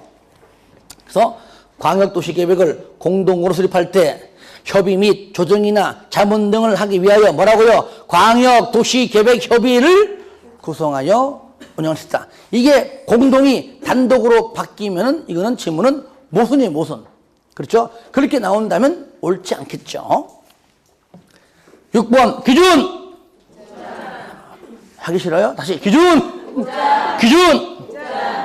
그래서 광역도시계획을 공동으로 수립할 때 협의 및 조정이나 자문 등을 하기 위하여 뭐라고요? 광역도시계획협의회를 구성하여 운영할 수 있다. 이게 공동이 단독으로 바뀌면은 이거는 지문은 모순이에요, 모순. 그렇죠? 그렇게 나온다면 옳지 않겠죠. 6번 기준. 하기 싫어요? 다시 기준.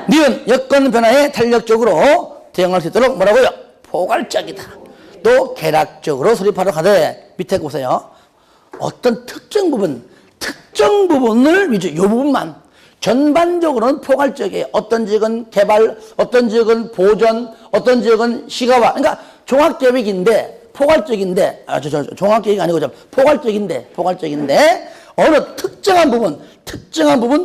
니은 여건 변화에 탄력적으로 대응할 수 있도록 뭐라고요? 포괄적이다. 또 계략적으로 수립하도록 하되 밑에 보세요. 어떤 특정 부분을 위주, 이 부분만. 전반적으로는 포괄적이에요. 어떤 지역은 개발, 어떤 지역은 보전, 어떤 지역은 시가화. 그러니까 종합계획인데, 포괄적인데, 종합계획이 아니고 포괄적인데, 어느 특정한 부분,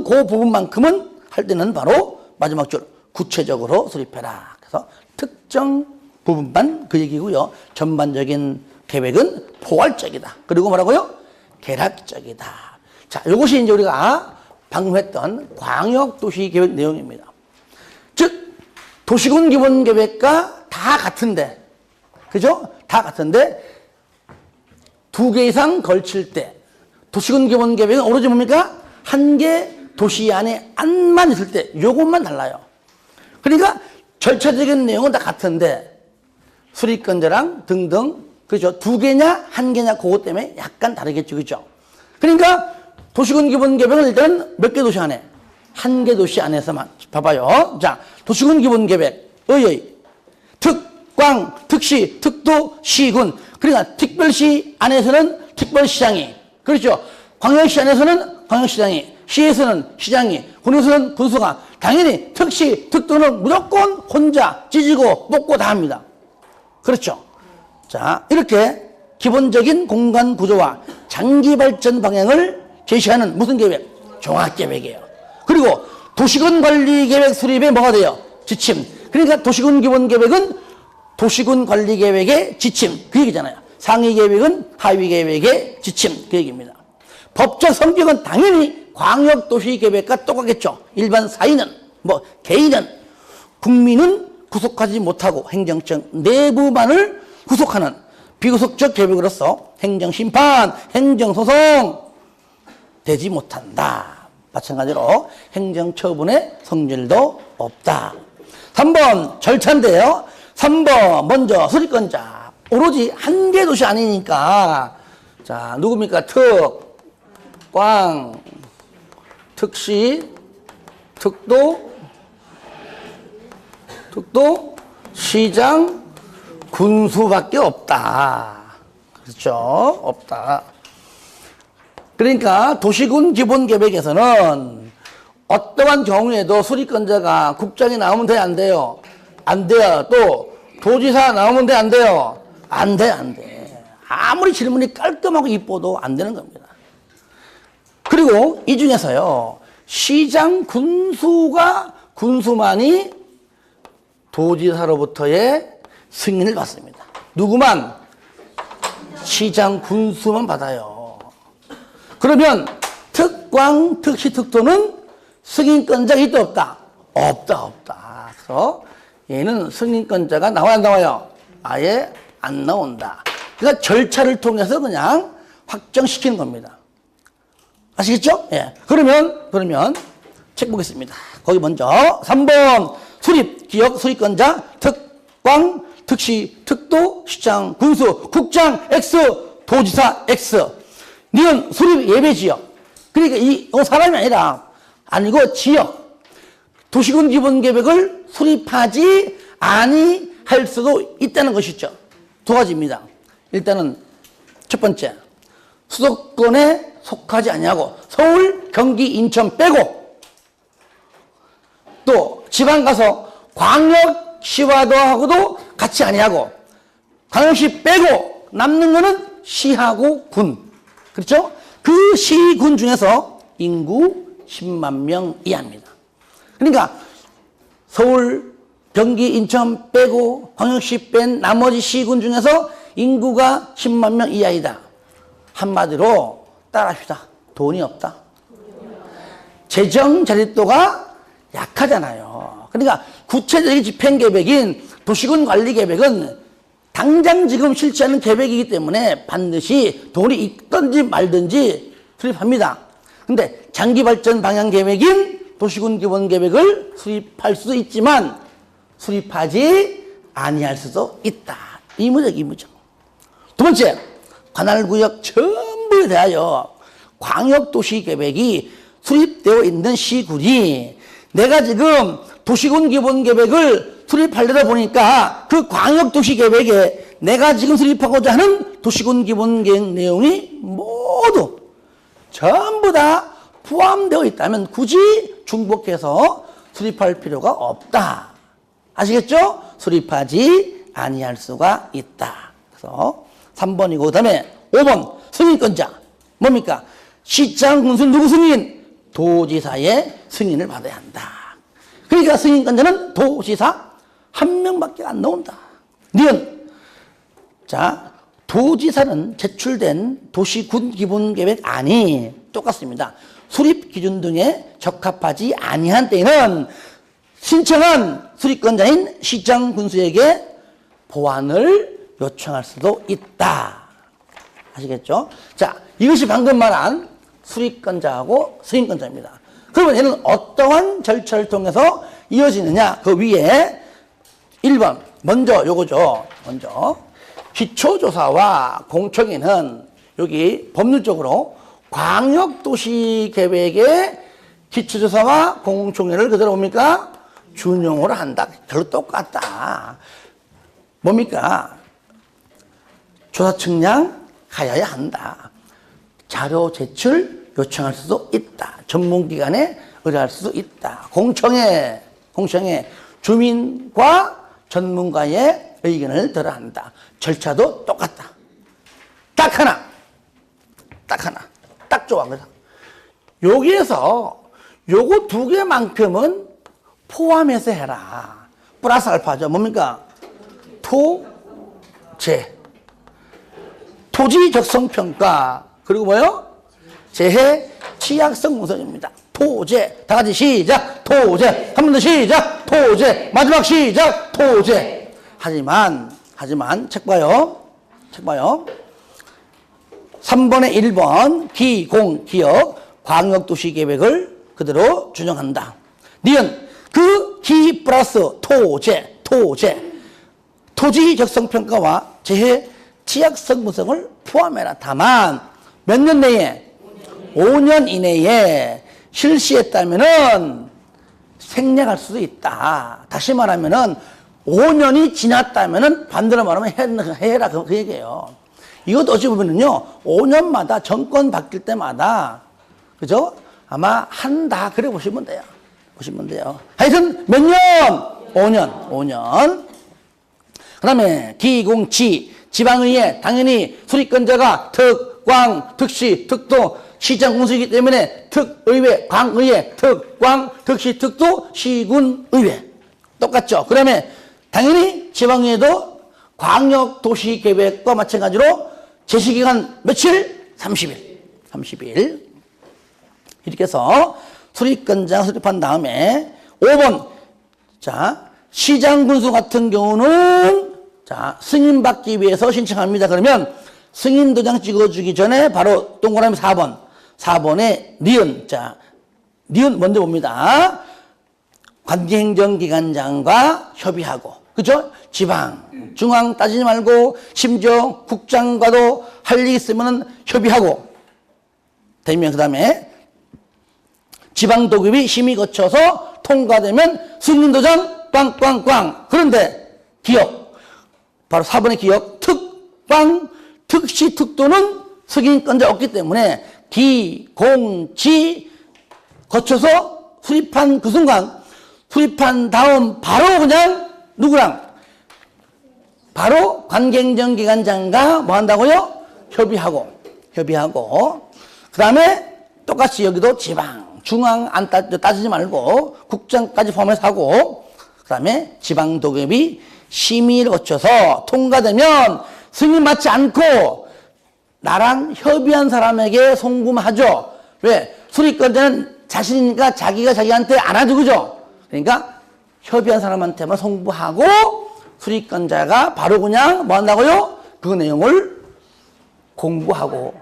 그 부분만큼은 할 때는 바로 마지막 줄, 구체적으로 수립해라. 그래서 특정 부분만 그 얘기고요. 전반적인 계획은 포괄적이다. 그리고 뭐라고요? 계략적이다. 자, 이것이 이제 우리가 방금 했던 광역도시계획 내용입니다. 즉, 도시군 기본계획과 다 같은데, 그죠? 다 같은데, 2개 이상 걸칠 때, 도시군 기본계획은 오로지 뭡니까? 한 개 도시 안에 안만 있을 때, 요것만 달라요. 그러니까, 절차적인 내용은 다 같은데, 수립권자랑 등등, 그죠? 2개냐, 1개냐, 그것 때문에 약간 다르겠죠. 그죠? 그러니까, 도시군 기본계획은 일단 몇 개 도시 안에? 1개 도시 안에서만. 봐봐요. 자, 도시군 기본계획. 특광, 특시, 특도, 시군. 그러니까 특별시 안에서는 특별시장이. 그렇죠. 광역시 안에서는 광역시장이. 시에서는 시장이. 군에서는 군수가. 당연히 특시, 특도는 무조건 혼자 찢고 뽑고 다 합니다. 그렇죠. 자, 이렇게 기본적인 공간 구조와 장기 발전 방향을 제시하는 무슨 계획? 종합계획이에요. 그리고 도시군 관리계획 수립에 뭐가 돼요? 지침. 그러니까 도시군 기본계획은 도시군 관리계획의 지침. 그 얘기잖아요. 상위 계획은 하위 계획의 지침 그 얘기입니다. 법적 성격은 당연히 광역도시계획과 똑같겠죠. 일반 사인은 개인은 국민은 구속하지 못하고 행정청 내부만을 구속하는 비구속적 계획으로서 행정심판, 행정소송 되지 못한다. 마찬가지로 행정처분의 성질도 없다. 3번 절차인데요. 3번 먼저 수리권자 오로지 한 개 도시 아니니까 자 누굽니까? 특, 광, 특시, 특도, 시장, 군수밖에 없다. 그렇죠? 없다. 그러니까 도시군 기본계획에서는 어떠한 경우에도 수리권자가 국장이 나오면 돼요? 안 돼요? 안 돼요. 또 도지사 나오면 돼요? 안 돼요? 안 돼, 안 돼. 아무리 질문이 깔끔하고 이뻐도 안 되는 겁니다. 그리고 이 중에서요, 시장 군수만이 도지사로부터의 승인을 받습니다. 누구만? 시장 군수만 받아요. 그러면 특광, 특시, 특도는 승인권자가 있다 없다? 없다. 그래서 얘는 승인권자가 나와야 안 나와요? 아예 안 나온다. 그러니까 절차를 통해서 그냥 확정시키는 겁니다. 아시겠죠? 예. 그러면 책 보겠습니다. 거기 먼저 3번 기역 수립권자 특광, 특시, 특도, 시장, 군수, 국장 X, 도지사 X. 니은 수립 예배 지역. 그러니까 이 사람이 아니고 지역. 도시군 기본계획을 수립하지 아니할 수도 있다는 것이죠. 두 가지입니다. 일단은 첫 번째, 수도권에 속하지 아니하고 서울, 경기, 인천 빼고 또 지방 가서 광역시와도 같이 아니하고 광역시 빼고 남는 거는 시하고 군. 그렇죠? 그 시, 군 중에서 인구 10만 명 이하입니다. 그러니까 서울, 경기, 인천 빼고 광역시 뺀 나머지 시군 중에서 인구가 10만 명 이하이다. 한마디로 따라합시다. 돈이 없다. 재정 자립도가 약하잖아요. 그러니까 구체적인 집행계획인 도시군 관리계획은 당장 지금 실시하는 계획이기 때문에 반드시 돈이 있든지 말든지 수립합니다. 근데 장기발전 방향계획인 도시군 기본계획을 수립할 수도 있지만 수립하지 아니할 수도 있다. 이무적. 두 번째, 관할구역 전부에 대하여 광역도시계획이 수립되어 있는 시군이 내가 지금 도시군 기본계획을 수립하려다 보니까 그 광역도시계획에 내가 지금 수립하고자 하는 도시군 기본계획 내용이 모두 전부 다 포함되어 있다면 굳이 중복해서 수립할 필요가 없다. 아시겠죠? 수립하지 아니할 수가 있다. 그래서 3번이고 그다음에 5번 승인권자 뭡니까? 시장 군수 누구 승인? 도지사의 승인을 받아야 한다. 그러니까 승인권자는 도지사 한 명밖에 안 나온다. 니은 자 도지사는 제출된 도시군 기본계획 안이 똑같습니다. 수립 기준 등에 적합하지 아니한 때에는 신청한 수립권자인 시장 군수에게 보완을 요청할 수도 있다. 아시겠죠? 자, 이것이 방금 말한 수립권자하고 승인권자입니다. 그러면 얘는 어떠한 절차를 통해서 이어지느냐? 그 위에 1번 먼저 요거죠. 먼저 기초조사와 공청회는 여기 법률적으로 광역도시계획의 기초조사와 공청회를 그대로 뭡니까? 준용을 한다. 별로 똑같다. 뭡니까? 조사 측량 하여야 한다. 자료 제출 요청할 수도 있다. 전문기관에 의뢰할 수도 있다. 공청회 주민과 전문가의 의견을 들어야 한다. 절차도 똑같다. 딱 하나. 딱 좋아. 여기에서 요거 두 개만큼은 포함해서 해라. 플러스 알파죠. 뭡니까? 토, 제. 토지 적성평가. 그리고 뭐요? 재해 취약성 분석입니다. 토제. 다 같이 시작. 토제. 한 번 더 시작. 토제. 마지막 시작. 토제. 하지만 책 봐요. 3번에 1번 기역 광역도시계획을 그대로 준용한다. 니은 그 기 플러스 토제 토지 적성평가와 재해 취약성 분석을 포함해라. 다만 몇 년 내에 5년 이내에 실시했다면은 생략할 수도 있다. 다시 말하면은 5년이 지났다면은 반대로 말하면 해라 그 얘기예요. 이것도 어찌 보면은요 5년마다 정권 바뀔 때마다 그죠? 아마 한다 그래 보시면 돼요. 하여튼 몇 년? 5년. 그다음에 기공치 지방의회 당연히 수립권자가 특, 광, 특시, 특도 시장 군수이기 때문에 특의회, 광의회, 특광, 특시, 특도, 시군의회 똑같죠. 그다음에 당연히 지방의회도 광역도시계획과 마찬가지로 제시기간 며칠? 30일. 이렇게 해서 수립권자가 수립한 다음에 5번 자 시장군수 같은 경우는 자 승인받기 위해서 신청합니다. 그러면 승인도장 찍어주기 전에 바로 동그라미 4번에 니은 니은 먼저 봅니다. 관계행정기관장과 협의하고 그죠? 지방 중앙 따지지 말고 심지어 국장과도 할 일이 있으면 협의하고 되면 그 다음에 지방도급이 심의 거쳐서 통과되면 승인도장 꽝꽝꽝. 그런데 기역 바로 4번의 기역 특광 특시 특도는 승인권자 없기 때문에 기공지 거쳐서 수립한 그 순간 수립한 다음 바로 그냥 누구랑 바로 관계행정기관장과 뭐 한다고요? 협의하고 그 다음에 똑같이 여기도 지방 중앙 안 따지지 말고 국장까지 포함해서 하고 그 다음에 지방도급이 심의를 거쳐서 통과되면 승인 받지 않고 나랑 협의한 사람에게 송금하죠. 왜? 수립권자는 자신이니까 자기가 자기한테 안 하죠. 그죠? 그러니까 협의한 사람한테만 송부하고 수립권자가 바로 그냥 뭐 한다고요? 그 내용을 공부하고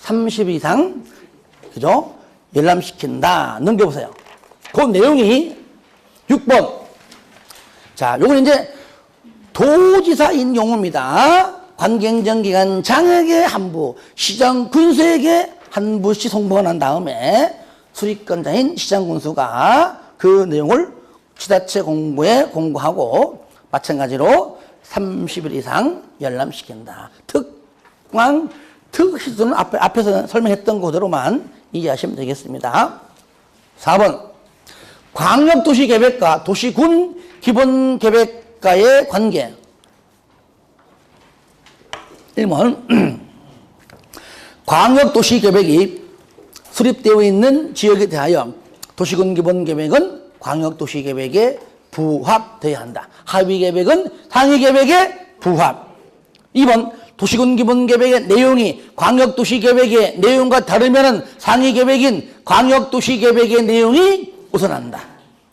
30일 이상 그죠? 열람시킨다. 넘겨보세요. 그 내용이 6번. 자, 요건 이제 도지사인 용어입니다. 관계행정기관장에게 한 부, 시장 군수에게 한 부씩 송부가 난 다음에 수립권자인 시장 군수가 그 내용을 지자체 공부에 공고하고 마찬가지로 30일 이상 열람시킨다. 특광, 특시수는 앞에서 설명했던 그대로만 이해하시면 되겠습니다. 4번 광역도시계획과 도시군 기본계획과의 관계. 1번 광역도시계획이 수립되어 있는 지역에 대하여 도시군 기본계획은 광역도시계획에 부합되어야 한다. 하위계획은 상위계획에 부합. 2번 도시군 기본계획의 내용이 광역도시계획의 내용과 다르면 상위계획인 광역도시계획의 내용이 우선한다.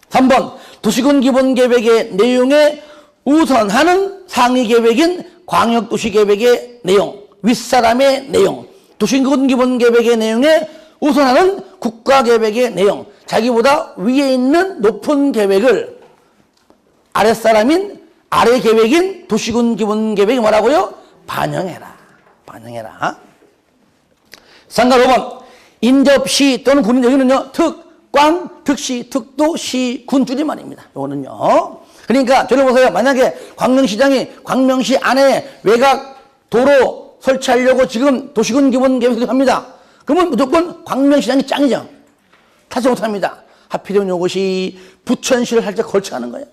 3번 도시군 기본계획의 내용에 우선하는 상위계획인 광역도시계획의 내용, 윗사람의 내용, 도시군 기본계획의 내용에 우선하는 국가계획의 내용, 자기보다 위에 있는 높은 계획을 아랫사람인 아래 계획인 도시군 기본계획이 뭐라고요? 반영해라. 상가 5번 인접시 또는 군인 여기는요 특광, 특시, 특도, 시, 군 줄임말입니다. 요거는요. 그러니까 저를 보세요. 만약에 광명시장이 광명시 안에 외곽 도로 설치하려고 지금 도시군 기본계획을 합니다. 그러면 무조건 광명시장이 짱이죠. 타지 못합니다. 하필이면 이것이 부천시를 살짝 걸쳐가는 거예요.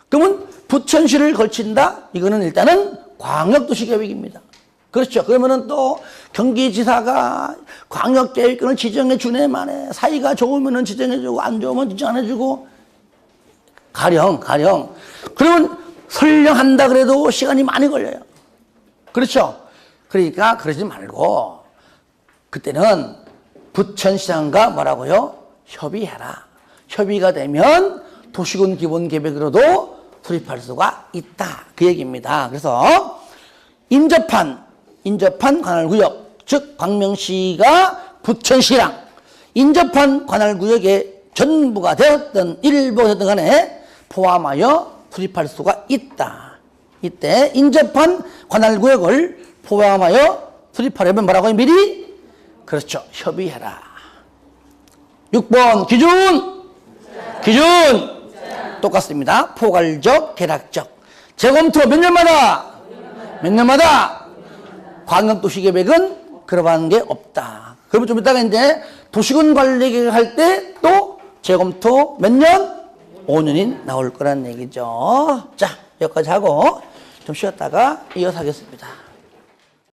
그러면 부천시를 걸친다? 이거는 일단은 광역도시계획입니다. 그렇죠. 그러면은 또 경기지사가 광역계획권을 지정해 주네 만에 사이가 좋으면은 지정해 주고 안 좋으면 지정 안 해주고 가령. 그러면 설령한다 그래도 시간이 많이 걸려요. 그렇죠. 그러니까 그러지 말고 그때는 부천시장과 뭐라고요? 협의해라. 협의가 되면 도시군 기본 계획으로도 수립할 수가 있다. 그 얘기입니다. 그래서 인접한 관할구역, 즉 광명시가 부천시랑 인접한 관할구역의 전부가 되었던 일부가 되었던 간에 포함하여 수립할 수가 있다. 이때 인접한 관할구역을 포함하여 수립하려면 뭐라고요? 미리? 그렇죠. 협의해라. 6번 기준 똑같습니다. 포괄적, 개락적. 재검토 몇 년마다 광역도시계획은 그러한 게 없다. 그러면 좀 이따가 이제 도시군 관리 계획 할 때 또 재검토 몇 년? 5년이 나올 거란 얘기죠. 자, 여기까지 하고 좀 쉬었다가 이어서 하겠습니다.